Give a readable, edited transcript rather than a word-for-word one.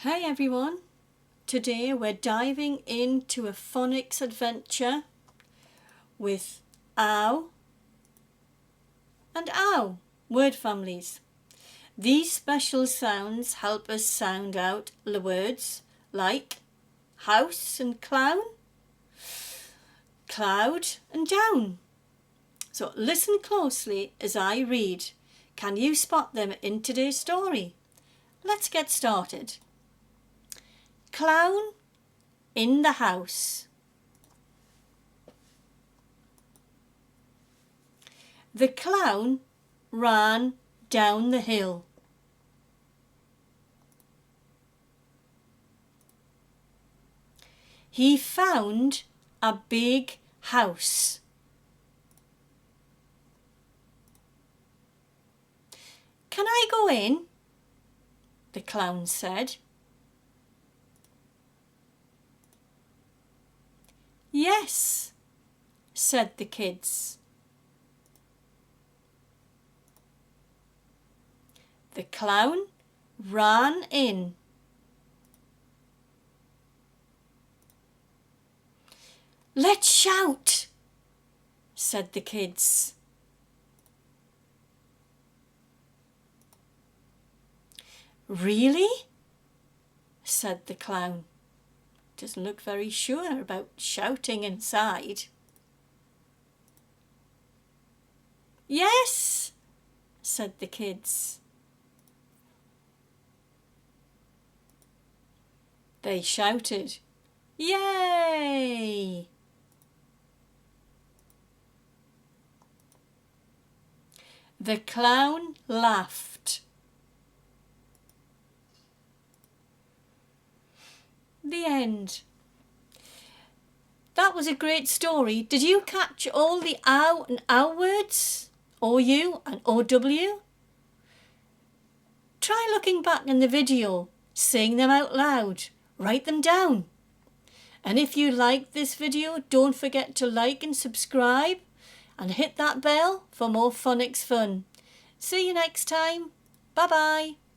Hey everyone, today we're diving into a phonics adventure with ow and ow word families. These special sounds help us sound out the words like house and clown, cloud and down. So listen closely as I read. Can you spot them in today's story? Let's get started. Clown in the house. The clown ran down the hill. He found a big house. Can I go in? The clown said. Yes, said the kids. The clown ran in. Let's shout, said the kids. Really? Said the clown. Doesn't look very sure about shouting inside. Yes, said the kids. They shouted, Yay! The clown laughed. The end. That was a great story. Did you catch all the ow and ow words? OU and OW? Try looking back in the video, saying them out loud, write them down. And if you liked this video, don't forget to like and subscribe and hit that bell for more phonics fun. See you next time. Bye bye.